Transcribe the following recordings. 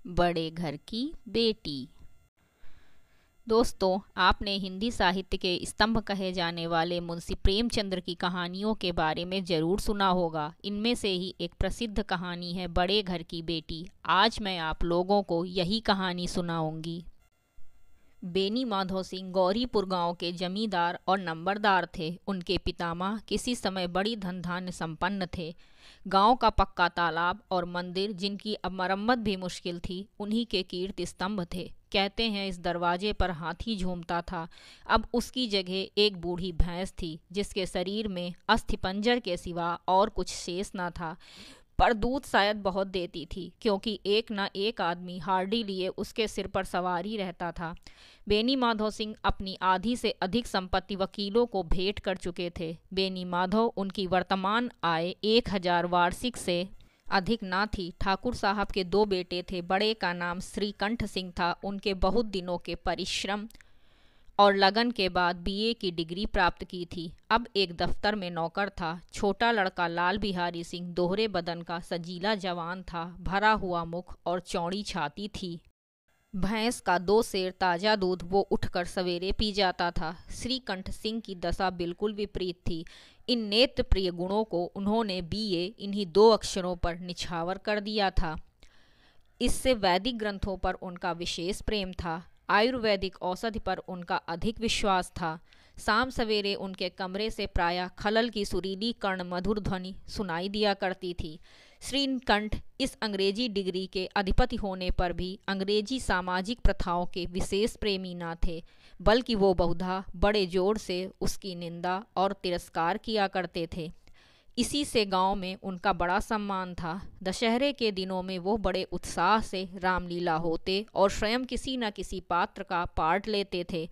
बड़े घर की बेटी। दोस्तों, आपने हिंदी साहित्य के स्तंभ कहे जाने वाले मुंशी प्रेमचंद्र की कहानियों के बारे में ज़रूर सुना होगा। इनमें से ही एक प्रसिद्ध कहानी है बड़े घर की बेटी। आज मैं आप लोगों को यही कहानी सुनाऊंगी। बेनी माधो सिंह गौरीपुर गांव के जमींदार और नंबरदार थे। उनके पितामह किसी समय बड़ी धन धान्य संपन्न थे। गांव का पक्का तालाब और मंदिर, जिनकी अब मरम्मत भी मुश्किल थी, उन्हीं के कीर्ति स्तंभ थे। कहते हैं इस दरवाजे पर हाथी झूमता था। अब उसकी जगह एक बूढ़ी भैंस थी, जिसके शरीर में अस्थिपंजर के सिवा और कुछ शेष न था, पर दूध शायद बहुत देती थी, क्योंकि एक न एक आदमी हार्डी लिए उसके सिर पर सवार ही रहता था। बेनी माधो सिंह अपनी आधी से अधिक संपत्ति वकीलों को भेंट कर चुके थे। बेनी माधो उनकी वर्तमान आय 1000 वार्षिक से अधिक ना थी। ठाकुर साहब के 2 बेटे थे। बड़े का नाम श्रीकंठ सिंह था। उनके बहुत दिनों के परिश्रम और लगन के बाद बीए की डिग्री प्राप्त की थी। अब एक दफ्तर में नौकर था। छोटा लड़का लाल बिहारी सिंह दोहरे बदन का सजीला जवान था। भरा हुआ मुख और चौड़ी छाती थी। भैंस का 2 सेर ताज़ा दूध वो उठकर सवेरे पी जाता था। श्रीकंठ सिंह की दशा बिल्कुल विपरीत थी। इन नेत्र प्रिय गुणों को उन्होंने बीए इन्हीं 2 अक्षरों पर निछावर कर दिया था। इससे वैदिक ग्रंथों पर उनका विशेष प्रेम था। आयुर्वेदिक औषधि पर उनका अधिक विश्वास था। शाम सवेरे उनके कमरे से प्रायः खलल की सुरीली कर्ण मधुर ध्वनि सुनाई दिया करती थी। श्रीकंठ इस अंग्रेजी डिग्री के अधिपति होने पर भी अंग्रेजी सामाजिक प्रथाओं के विशेष प्रेमी न थे, बल्कि वो बहुधा बड़े जोर से उसकी निंदा और तिरस्कार किया करते थे। इसी से गांव में उनका बड़ा सम्मान था। दशहरे के दिनों में वो बड़े उत्साह से रामलीला होते और स्वयं किसी न किसी पात्र का पार्ट लेते थे।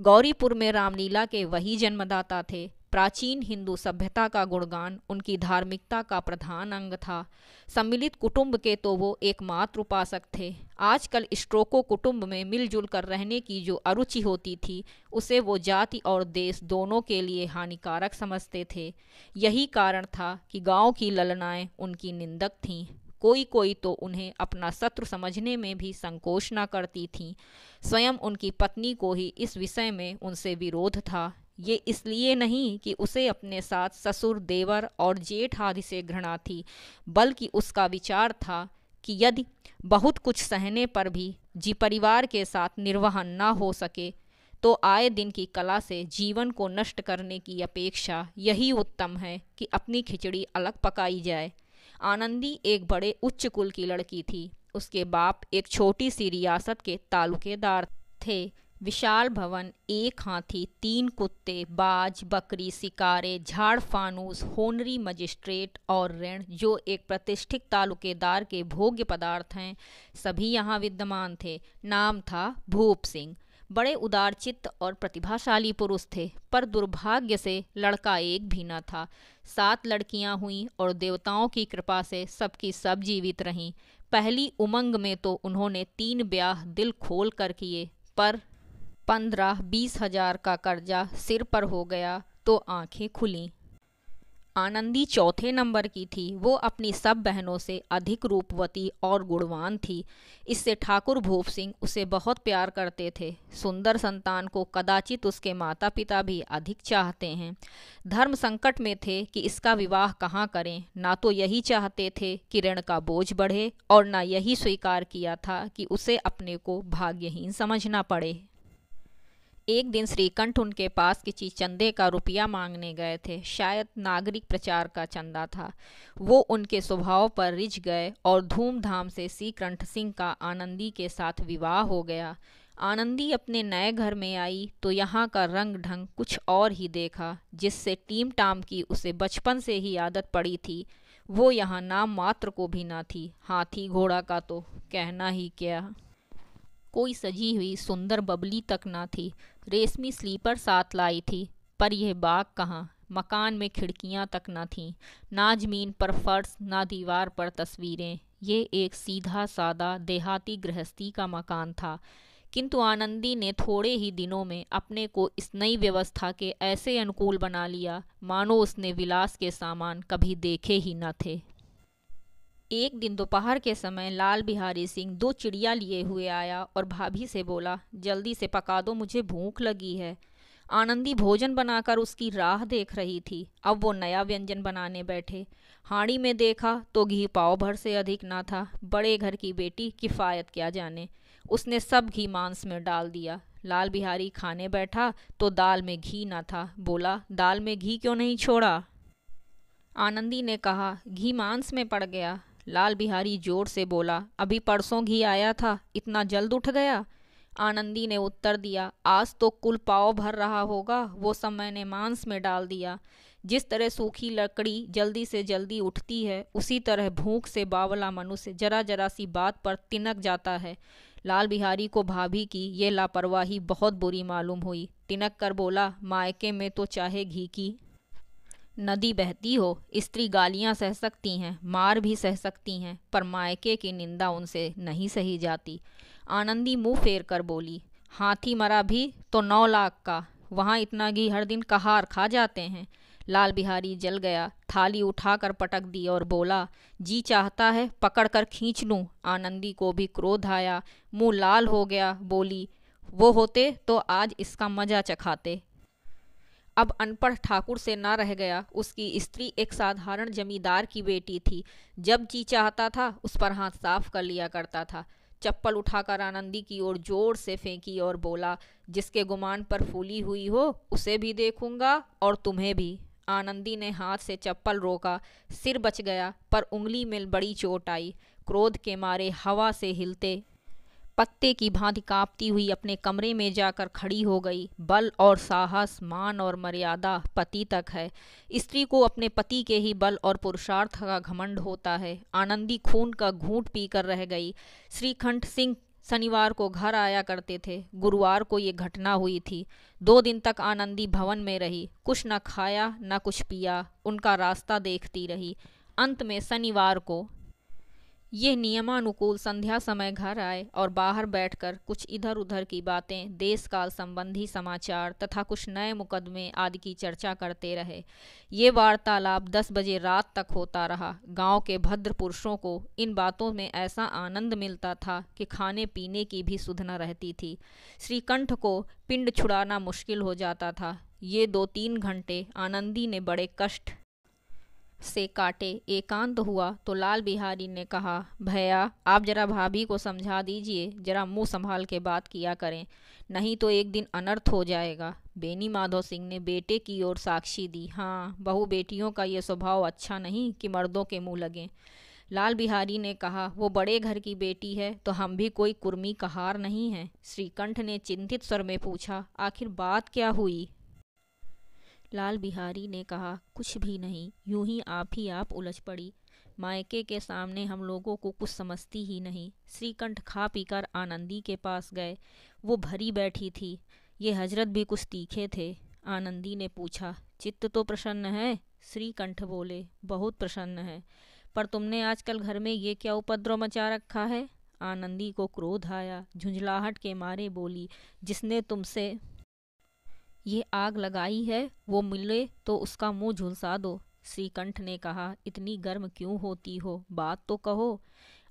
गौरीपुर में रामलीला के वही जन्मदाता थे। प्राचीन हिंदू सभ्यता का गुणगान उनकी धार्मिकता का प्रधान अंग था। सम्मिलित कुटुंब के तो वो एकमात्र उपासक थे। आजकल स्ट्रोको कुटुंब में मिलजुल कर रहने की जो अरुचि होती थी, उसे वो जाति और देश दोनों के लिए हानिकारक समझते थे। यही कारण था कि गांव की ललनाएं उनकी निंदक थीं। कोई कोई तो उन्हें अपना शत्रु समझने में भी संकोच न करती थीं। स्वयं उनकी पत्नी को ही इस विषय में उनसे विरोध था। ये इसलिए नहीं कि उसे अपने साथ ससुर, देवर और जेठ आदि से घृणा थी, बल्कि उसका विचार था कि यदि बहुत कुछ सहने पर भी परिवार के साथ निर्वहन न हो सके, तो आए दिन की कला से जीवन को नष्ट करने की अपेक्षा यही उत्तम है कि अपनी खिचड़ी अलग पकाई जाए। आनंदी एक बड़े उच्च कुल की लड़की थी। उसके बाप एक छोटी सी रियासत के तालुकेदार थे। विशाल भवन, 1 हाथी, 3 कुत्ते, बाज, बकरी, सिकारे, झाड़ फानूस, होनरी मजिस्ट्रेट और ऋण, जो एक प्रतिष्ठित तालुकेदार के भोग्य पदार्थ हैं, सभी यहाँ विद्यमान थे। नाम था भूप सिंह। बड़े उदारचित्त और प्रतिभाशाली पुरुष थे, पर दुर्भाग्य से लड़का एक भी न था। 7 लड़कियां हुईं और देवताओं की कृपा से सबकी सब जीवित रहीं। पहली उमंग में तो उन्होंने 3 ब्याह दिल खोल कर किए, पर 15-20 हजार का कर्जा सिर पर हो गया तो आंखें खुलीं। आनंदी चौथे नंबर की थी। वो अपनी सब बहनों से अधिक रूपवती और गुणवान थी। इससे ठाकुर भूप सिंह उसे बहुत प्यार करते थे। सुंदर संतान को कदाचित उसके माता पिता भी अधिक चाहते हैं। धर्म संकट में थे कि इसका विवाह कहाँ करें। ना तो यही चाहते थे कि ऋण का बोझ बढ़े, और ना यही स्वीकार किया था कि उसे अपने को भाग्यहीन समझना पड़े। एक दिन श्रीकंठ उनके पास किसी चंदे का रुपया मांगने गए थे। शायद नागरिक प्रचार का चंदा था। वो उनके स्वभाव पर रिझ गए और धूमधाम से श्रीकंठ सिंह का आनंदी के साथ विवाह हो गया। आनंदी अपने नए घर में आई तो यहाँ का रंग ढंग कुछ और ही देखा। जिससे टीम टाम की उसे बचपन से ही आदत पड़ी थी, वो यहाँ नाम मात्र को भी ना थी। हाथी घोड़ा का तो कहना ही क्या। कोई सजी हुई सुंदर बबली तक ना थी। रेशमी स्लीपर साथ लाई थी, पर यह बाग कहाँ। मकान में खिड़कियां तक न थीं। ना जमीन पर फर्श, ना दीवार पर तस्वीरें। ये एक सीधा सादा देहाती गृहस्थी का मकान था। किंतु आनंदी ने थोड़े ही दिनों में अपने को इस नई व्यवस्था के ऐसे अनुकूल बना लिया, मानो उसने विलास के सामान कभी देखे ही न थे। एक दिन दोपहर के समय लाल बिहारी सिंह 2 चिड़िया लिए हुए आया और भाभी से बोला, जल्दी से पका दो, मुझे भूख लगी है। आनंदी भोजन बनाकर उसकी राह देख रही थी। अब वो नया व्यंजन बनाने बैठे। हांडी में देखा तो घी पाव भर से अधिक ना था। बड़े घर की बेटी किफ़ायत क्या जाने। उसने सब घी मांस में डाल दिया। लाल बिहारी खाने बैठा तो दाल में घी ना था। बोला, दाल में घी क्यों नहीं छोड़ा? आनंदी ने कहा, घी मांस में पड़ गया। लाल बिहारी जोर से बोला, अभी परसों घी आया था, इतना जल्द उठ गया? आनंदी ने उत्तर दिया, आज तो कुल पाव भर रहा होगा, वो सब मैंने मांस में डाल दिया। जिस तरह सूखी लकड़ी जल्दी से जल्दी उठती है, उसी तरह भूख से बावला मनुष्य जरा जरा सी बात पर तिनक जाता है। लाल बिहारी को भाभी की ये लापरवाही बहुत बुरी मालूम हुई। तिनक कर बोला, मायके में तो चाहे घी की नदी बहती हो, स्त्री गालियां सह सकती हैं, मार भी सह सकती हैं, पर मायके की निंदा उनसे नहीं सही जाती। आनंदी मुंह फेर कर बोली, हाथी मरा भी तो 9 लाख का, वहाँ इतना घी हर दिन कहार खा जाते हैं। लाल बिहारी जल गया, थाली उठाकर पटक दी और बोला, जी चाहता है पकड़ कर खींच लूं। आनंदी को भी क्रोध आया, मुंह लाल हो गया। बोली, वो होते तो आज इसका मजा चखाते। अब अनपढ़ ठाकुर से ना रह गया। उसकी स्त्री एक साधारण जमींदार की बेटी थी। जब जी चाहता था उस पर हाथ साफ कर लिया करता था। चप्पल उठाकर आनंदी की ओर जोर से फेंकी और बोला, जिसके गुमान पर फूली हुई हो उसे भी देखूंगा और तुम्हें भी। आनंदी ने हाथ से चप्पल रोका। सिर बच गया, पर उंगली में बड़ी चोट आई। क्रोध के मारे हवा से हिलते पत्ते की भांति कांपती हुई अपने कमरे में जाकर खड़ी हो गई। बल और साहस, मान और मर्यादा पति तक है। स्त्री को अपने पति के ही बल और पुरुषार्थ का घमंड होता है। आनंदी खून का घूंट पीकर रह गई। श्रीकंठ सिंह शनिवार को घर आया करते थे। गुरुवार को ये घटना हुई थी। 2 दिन तक आनंदी भवन में रही। कुछ न खाया न कुछ पिया। उनका रास्ता देखती रही। अंत में शनिवार को ये नियमानुकूल संध्या समय घर आए और बाहर बैठकर कुछ इधर उधर की बातें, देश काल संबंधी समाचार तथा कुछ नए मुकदमे आदि की चर्चा करते रहे। ये वार्तालाप 10 बजे रात तक होता रहा। गांव के भद्र पुरुषों को इन बातों में ऐसा आनंद मिलता था कि खाने पीने की भी सुध न रहती थी। श्रीकंठ को पिंड छुड़ाना मुश्किल हो जाता था। ये 2-3 घंटे आनंदी ने बड़े कष्ट से काटे। एकांत हुआ तो लाल बिहारी ने कहा, भैया आप जरा भाभी को समझा दीजिए, जरा मुंह संभाल के बात किया करें, नहीं तो एक दिन अनर्थ हो जाएगा। बेनी माधव सिंह ने बेटे की ओर साक्षी दी, हाँ, बहू बेटियों का ये स्वभाव अच्छा नहीं कि मर्दों के मुंह लगें। लाल बिहारी ने कहा, वो बड़े घर की बेटी है तो हम भी कोई कुर्मी कहार नहीं हैं। श्रीकंठ ने चिंतित स्वर में पूछा, आखिर बात क्या हुई? लाल बिहारी ने कहा, कुछ भी नहीं, यूं ही आप उलझ पड़ी। मायके के सामने हम लोगों को कुछ समझती ही नहीं। श्रीकंठ खा पीकर आनंदी के पास गए। वो भरी बैठी थी। ये हजरत भी कुछ तीखे थे। आनंदी ने पूछा, चित्त तो प्रसन्न है? श्रीकंठ बोले, बहुत प्रसन्न है, पर तुमने आजकल घर में ये क्या उपद्रव मचा रखा है? आनंदी को क्रोध आया। झुंझलाहट के मारे बोली, जिसने तुमसे ये आग लगाई है वो मिले तो उसका मुंह झुलसा दो। श्रीकंठ ने कहा, इतनी गर्म क्यों होती हो, बात तो कहो।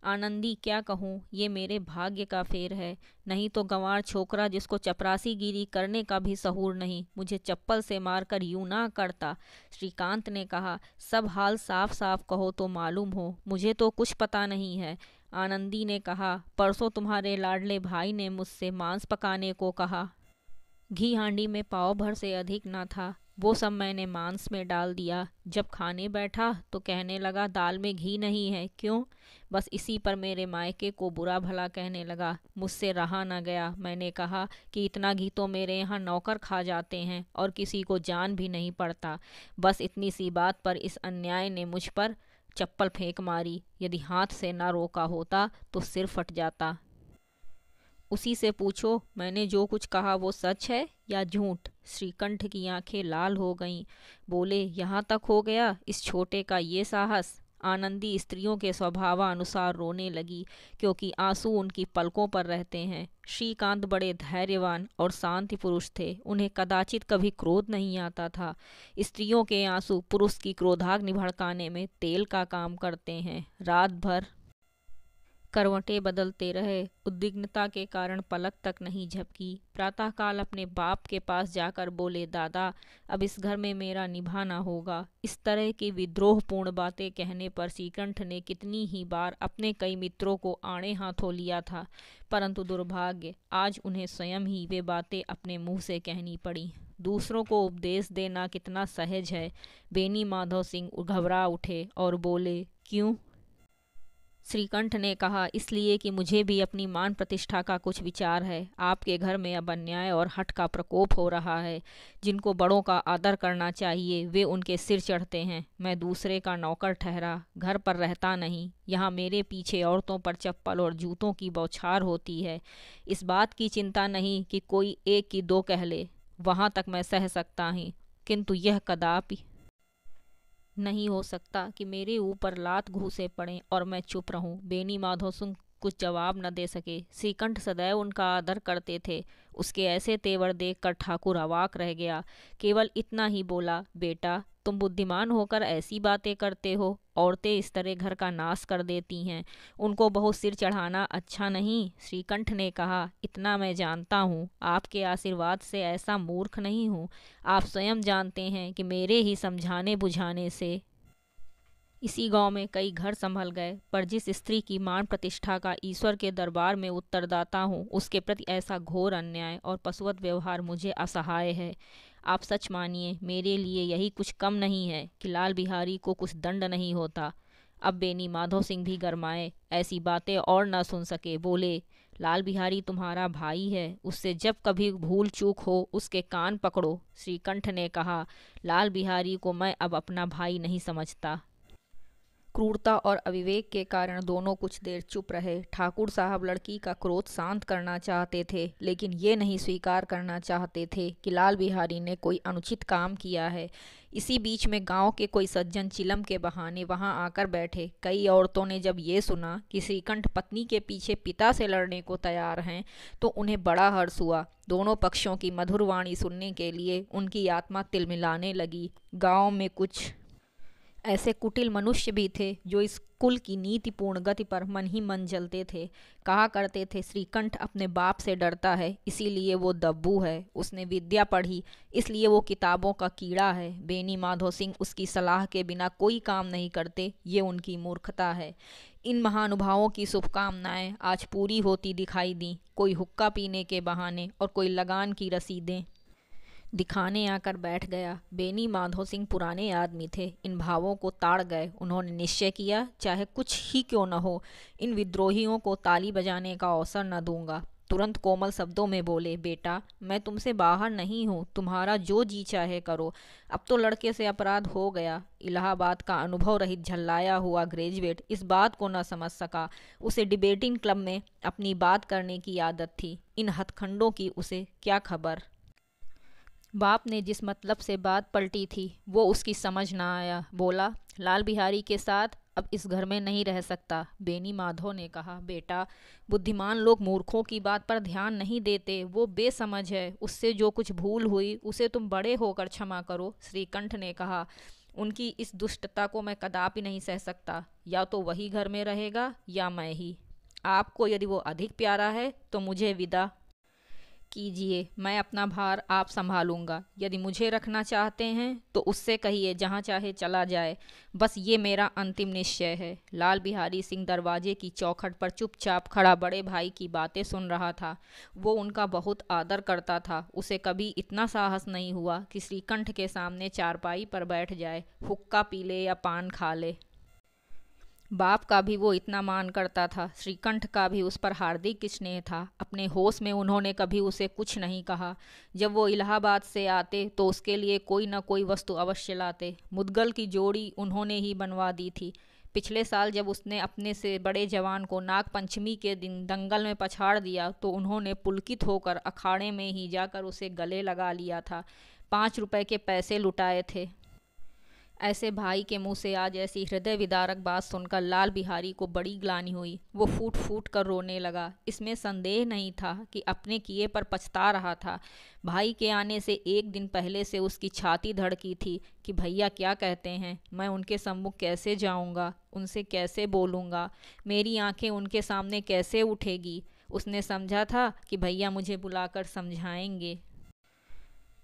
आनंदी, क्या कहूँ, ये मेरे भाग्य का फेर है, नहीं तो गंवार छोकरा जिसको चपरासी गिरी करने का भी सहूर नहीं, मुझे चप्पल से मारकर यूं ना करता। श्रीकांत ने कहा, सब हाल साफ साफ कहो तो मालूम हो, मुझे तो कुछ पता नहीं है। आनंदी ने कहा, परसों तुम्हारे लाडले भाई ने मुझसे मांस पकाने को कहा। घी हांडी में पाव भर से अधिक ना था। वो सब मैंने मांस में डाल दिया। जब खाने बैठा तो कहने लगा, दाल में घी नहीं है। क्यों? बस इसी पर मेरे मायके को बुरा भला कहने लगा। मुझसे रहा न गया। मैंने कहा कि इतना घी तो मेरे यहाँ नौकर खा जाते हैं और किसी को जान भी नहीं पड़ता। बस इतनी सी बात पर इस अन्याय ने मुझ पर चप्पल फेंक मारी। यदि हाथ से न रोका होता तो सिर फट जाता। उसी से पूछो, मैंने जो कुछ कहा वो सच है या झूठ? श्रीकंठ की आंखें लाल हो गईं। बोले, यहाँ तक हो गया इस छोटे का ये साहस? आनंदी स्त्रियों के स्वभावानुसार रोने लगी, क्योंकि आंसू उनकी पलकों पर रहते हैं। श्रीकांत बड़े धैर्यवान और शांत पुरुष थे, उन्हें कदाचित कभी क्रोध नहीं आता था। स्त्रियों के आंसू पुरुष की क्रोधाग्नि भड़काने में तेल का काम करते हैं। रात भर करवटें बदलते रहे, उद्विग्नता के कारण पलक तक नहीं झपकी। प्रातःकाल अपने बाप के पास जाकर बोले, दादा, अब इस घर में मेरा निभाना होगा। इस तरह की विद्रोहपूर्ण बातें कहने पर श्रीकंठ ने कितनी ही बार अपने कई मित्रों को आड़े हाथों लिया था, परंतु दुर्भाग्य, आज उन्हें स्वयं ही वे बातें अपने मुंह से कहनी पड़ी। दूसरों को उपदेश देना कितना सहज है। बेनी माधव सिंह घबरा उठे और बोले, क्यों? श्रीकंठ ने कहा, इसलिए कि मुझे भी अपनी मान प्रतिष्ठा का कुछ विचार है। आपके घर में अब अन्याय और हठ का प्रकोप हो रहा है। जिनको बड़ों का आदर करना चाहिए वे उनके सिर चढ़ते हैं। मैं दूसरे का नौकर ठहरा, घर पर रहता नहीं। यहाँ मेरे पीछे औरतों पर चप्पल और जूतों की बौछार होती है। इस बात की चिंता नहीं कि कोई एक की दो कह ले, वहाँ तक मैं सह सकता हूँ, किंतु यह कदापि नहीं हो सकता कि मेरे ऊपर लात घूंसे पड़ें और मैं चुप रहूं। बेनी माधव सिंह कुछ जवाब न दे सके। श्रीकंठ सदैव उनका आदर करते थे। उसके ऐसे तेवर देखकर ठाकुर अवाक रह गया। केवल इतना ही बोला, बेटा, तुम बुद्धिमान होकर ऐसी बातें करते हो। औरतें इस तरह घर का नाश कर देती हैं, उनको बहुत सिर चढ़ाना अच्छा नहीं। श्रीकंठ ने कहा, इतना मैं जानता हूँ, आपके आशीर्वाद से ऐसा मूर्ख नहीं हूँ। आप स्वयं जानते हैं कि मेरे ही समझाने बुझाने से इसी गांव में कई घर संभल गए, पर जिस स्त्री की मान प्रतिष्ठा का ईश्वर के दरबार में उत्तरदाता हूँ, उसके प्रति ऐसा घोर अन्याय और पशुवत व्यवहार मुझे असहाय है। आप सच मानिए, मेरे लिए यही कुछ कम नहीं है कि लाल बिहारी को कुछ दंड नहीं होता। अब बेनी माधव सिंह भी गरमाए, ऐसी बातें और न सुन सके, बोले, लाल बिहारी तुम्हारा भाई है, उससे जब कभी भूल चूक हो उसके कान पकड़ो। श्रीकंठ ने कहा, लाल बिहारी को मैं अब अपना भाई नहीं समझता। क्रूरता और अविवेक के कारण दोनों कुछ देर चुप रहे। ठाकुर साहब लड़की का क्रोध शांत करना चाहते थे, लेकिन ये नहीं स्वीकार करना चाहते थे कि लाल बिहारी ने कोई अनुचित काम किया है। इसी बीच में गांव के कोई सज्जन चिलम के बहाने वहां आकर बैठे। कई औरतों ने जब ये सुना कि श्रीकंठ पत्नी के पीछे पिता से लड़ने को तैयार हैं, तो उन्हें बड़ा हर्ष हुआ। दोनों पक्षों की मधुर वाणी सुनने के लिए उनकी आत्मा तिलमिलाने लगी। गाँव में कुछ ऐसे कुटिल मनुष्य भी थे जो इस कुल की नीतिपूर्ण गति पर मन ही मन जलते थे। कहा करते थे, श्रीकंठ अपने बाप से डरता है, इसीलिए वो दब्बू है। उसने विद्या पढ़ी, इसलिए वो किताबों का कीड़ा है। बेनी माधव सिंह उसकी सलाह के बिना कोई काम नहीं करते, ये उनकी मूर्खता है। इन महानुभावों की शुभकामनाएं आज पूरी होती दिखाई दी। कोई हुक्का पीने के बहाने और कोई लगान की रसीदें दिखाने आकर बैठ गया। बेनी माधव सिंह पुराने आदमी थे, इन भावों को ताड़ गए। उन्होंने निश्चय किया, चाहे कुछ ही क्यों न हो, इन विद्रोहियों को ताली बजाने का अवसर न दूंगा। तुरंत कोमल शब्दों में बोले, बेटा, मैं तुमसे बाहर नहीं हूँ, तुम्हारा जो जी चाहे करो। अब तो लड़के से अपराध हो गया। इलाहाबाद का अनुभव रहित झल्लाया हुआ ग्रेजुएट इस बात को न समझ सका। उसे डिबेटिंग क्लब में अपनी बात करने की आदत थी, इन हथखंडों की उसे क्या खबर। बाप ने जिस मतलब से बात पलटी थी वो उसकी समझ ना आया। बोला, लाल बिहारी के साथ अब इस घर में नहीं रह सकता। बेनी माधव ने कहा, बेटा, बुद्धिमान लोग मूर्खों की बात पर ध्यान नहीं देते, वो बेसमझ है। उससे जो कुछ भूल हुई उसे तुम बड़े होकर क्षमा करो। श्रीकंठ ने कहा, उनकी इस दुष्टता को मैं कदापि नहीं सह सकता। या तो वही घर में रहेगा या मैं ही। आपको यदि वो अधिक प्यारा है तो मुझे विदा कीजिए, मैं अपना भार आप संभालूंगा। यदि मुझे रखना चाहते हैं तो उससे कहिए जहाँ चाहे चला जाए। बस ये मेरा अंतिम निश्चय है। लाल बिहारी सिंह दरवाजे की चौखट पर चुपचाप खड़ा बड़े भाई की बातें सुन रहा था। वो उनका बहुत आदर करता था। उसे कभी इतना साहस नहीं हुआ कि श्रीकंठ के सामने चारपाई पर बैठ जाए, हुक्का पी ले या पान खा ले। बाप का भी वो इतना मान करता था, श्रीकंठ का भी उस पर हार्दिक स्नेह था। अपने होश में उन्होंने कभी उसे कुछ नहीं कहा। जब वो इलाहाबाद से आते तो उसके लिए कोई न कोई वस्तु अवश्य लाते। मुद्गल की जोड़ी उन्होंने ही बनवा दी थी। पिछले साल जब उसने अपने से बड़े जवान को नाग पंचमी के दिन दंगल में पछाड़ दिया तो उन्होंने पुलकित होकर अखाड़े में ही जाकर उसे गले लगा लिया था। 5 रुपए के पैसे लुटाए थे। ऐसे भाई के मुंह से आज ऐसी हृदय विदारक बात सुनकर लाल बिहारी को बड़ी ग्लानि हुई। वो फूट फूट कर रोने लगा। इसमें संदेह नहीं था कि अपने किए पर पछता रहा था। भाई के आने से एक दिन पहले से उसकी छाती धड़की थी कि भैया क्या कहते हैं, मैं उनके सम्मुख कैसे जाऊंगा, उनसे कैसे बोलूंगा, मेरी आंखें उनके सामने कैसे उठेगी। उसने समझा था कि भैया मुझे बुलाकर समझाएंगे।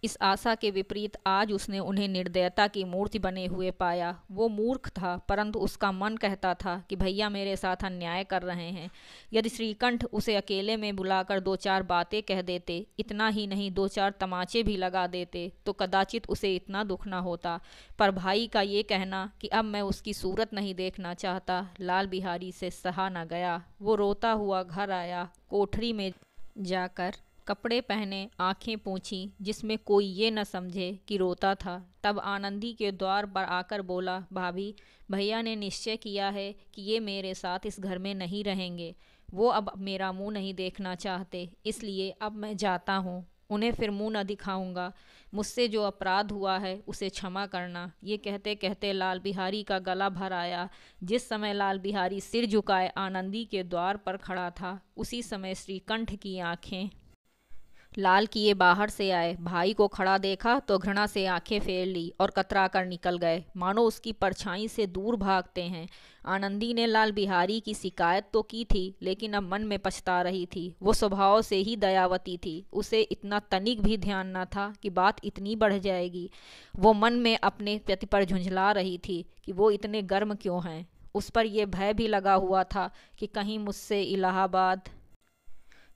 इस आशा के विपरीत आज उसने उन्हें निर्दयता की मूर्ति बने हुए पाया। वो मूर्ख था, परंतु उसका मन कहता था कि भैया मेरे साथ अन्याय कर रहे हैं। यदि श्रीकंठ उसे अकेले में बुलाकर दो चार बातें कह देते, इतना ही नहीं दो चार तमाचे भी लगा देते, तो कदाचित उसे इतना दुख न होता। पर भाई का ये कहना कि अब मैं उसकी सूरत नहीं देखना चाहता, लाल बिहारी से सहा न गया। वो रोता हुआ घर आया। कोठरी में जाकर कपड़े पहने, आंखें पोंछी, जिसमें कोई ये न समझे कि रोता था। तब आनंदी के द्वार पर आकर बोला, भाभी, भैया ने निश्चय किया है कि ये मेरे साथ इस घर में नहीं रहेंगे। वो अब मेरा मुंह नहीं देखना चाहते, इसलिए अब मैं जाता हूँ। उन्हें फिर मुंह न दिखाऊंगा। मुझसे जो अपराध हुआ है उसे क्षमा करना। ये कहते कहते लाल बिहारी का गला भर आया। जिस समय लाल बिहारी सिर झुकाए आनंदी के द्वार पर खड़ा था, उसी समय श्रीकंठ की आंखें लाल किए बाहर से आए। भाई को खड़ा देखा तो घृणा से आंखें फेर ली और कतरा कर निकल गए, मानो उसकी परछाई से दूर भागते हैं। आनंदी ने लाल बिहारी की शिकायत तो की थी, लेकिन अब मन में पछता रही थी। वो स्वभाव से ही दयावती थी। उसे इतना तनिक भी ध्यान न था कि बात इतनी बढ़ जाएगी। वो मन में अपने पति पर झुंझला रही थी कि वो इतने गर्म क्यों हैं। उस पर यह भय भी लगा हुआ था कि कहीं मुझसे इलाहाबाद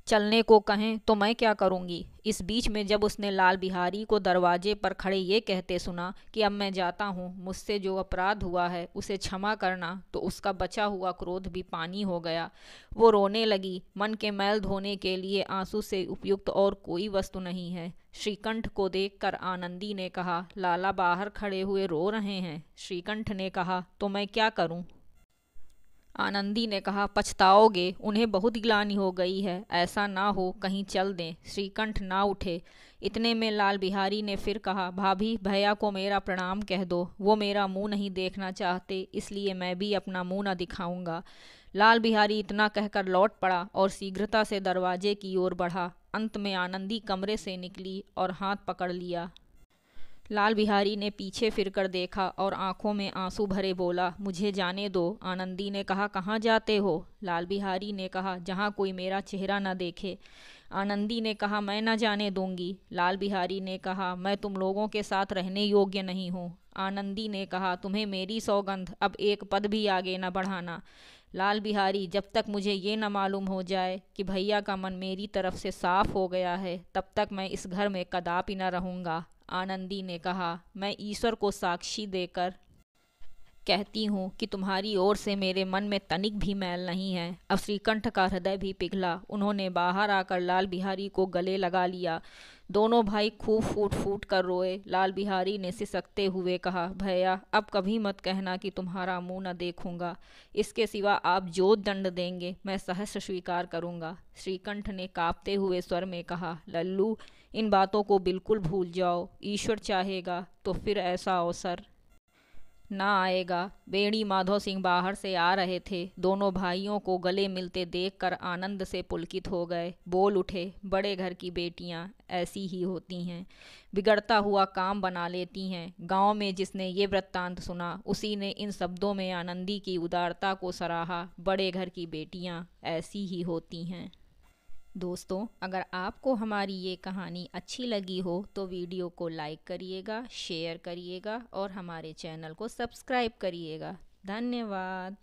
चलने को कहें तो मैं क्या करूंगी। इस बीच में जब उसने लाल बिहारी को दरवाजे पर खड़े ये कहते सुना कि अब मैं जाता हूँ, मुझसे जो अपराध हुआ है उसे क्षमा करना, तो उसका बचा हुआ क्रोध भी पानी हो गया। वो रोने लगी। मन के मैल धोने के लिए आंसू से उपयुक्त और कोई वस्तु नहीं है। श्रीकंठ को देखकर आनंदी ने कहा, लाला बाहर खड़े हुए रो रहे हैं। श्रीकंठ ने कहा, तो मैं क्या करूं। आनंदी ने कहा, पछताओगे, उन्हें बहुत ग्लानि हो गई है, ऐसा ना हो कहीं चल दें। श्रीकंठ ना उठे। इतने में लाल बिहारी ने फिर कहा, भाभी, भैया को मेरा प्रणाम कह दो। वो मेरा मुंह नहीं देखना चाहते, इसलिए मैं भी अपना मुंह न दिखाऊंगा। लाल बिहारी इतना कहकर लौट पड़ा और शीघ्रता से दरवाजे की ओर बढ़ा। अंत में आनंदी कमरे से निकली और हाथ पकड़ लिया। लाल बिहारी ने पीछे फिरकर देखा और आंखों में आंसू भरे बोला, मुझे जाने दो। आनंदी ने कहा, कहाँ जाते हो। लाल बिहारी ने कहा, जहाँ कोई मेरा चेहरा न देखे। आनंदी ने कहा, मैं न जाने दूंगी। लाल बिहारी ने कहा, मैं तुम लोगों के साथ रहने योग्य नहीं हूँ। आनंदी ने कहा, तुम्हें मेरी सौगंध, अब एक पद भी आगे न बढ़ाना। लाल बिहारी, जब तक मुझे ये न मालूम हो जाए कि भैया का मन मेरी तरफ से साफ हो गया है, तब तक मैं इस घर में कदापि न रहूँगा। आनंदी ने कहा, मैं ईश्वर को साक्षी देकर कहती हूँ कि तुम्हारी ओर से मेरे मन में तनिक भी मैल नहीं है। अब श्रीकंठ का हृदय भी पिघला। उन्होंने बाहर आकर लाल बिहारी को गले लगा लिया। दोनों भाई खूब फूट फूट कर रोए। लाल बिहारी ने सिसकते हुए कहा, भैया, अब कभी मत कहना कि तुम्हारा मुंह न देखूंगा। इसके सिवा आप जो दंड देंगे मैं सहर्ष स्वीकार करूंगा। श्रीकंठ ने कांपते हुए स्वर में कहा, लल्लू, इन बातों को बिल्कुल भूल जाओ। ईश्वर चाहेगा तो फिर ऐसा अवसर ना आएगा। बेड़ी माधो सिंह बाहर से आ रहे थे। दोनों भाइयों को गले मिलते देखकर आनंद से पुलकित हो गए। बोल उठे, बड़े घर की बेटियां ऐसी ही होती हैं, बिगड़ता हुआ काम बना लेती हैं। गांव में जिसने ये वृत्तांत सुना, उसी ने इन शब्दों में आनंदी की उदारता को सराहा। बड़े घर की बेटियां ऐसी ही होती हैं। दोस्तों, अगर आपको हमारी ये कहानी अच्छी लगी हो तो वीडियो को लाइक करिएगा, शेयर करिएगा और हमारे चैनल को सब्सक्राइब करिएगा। धन्यवाद।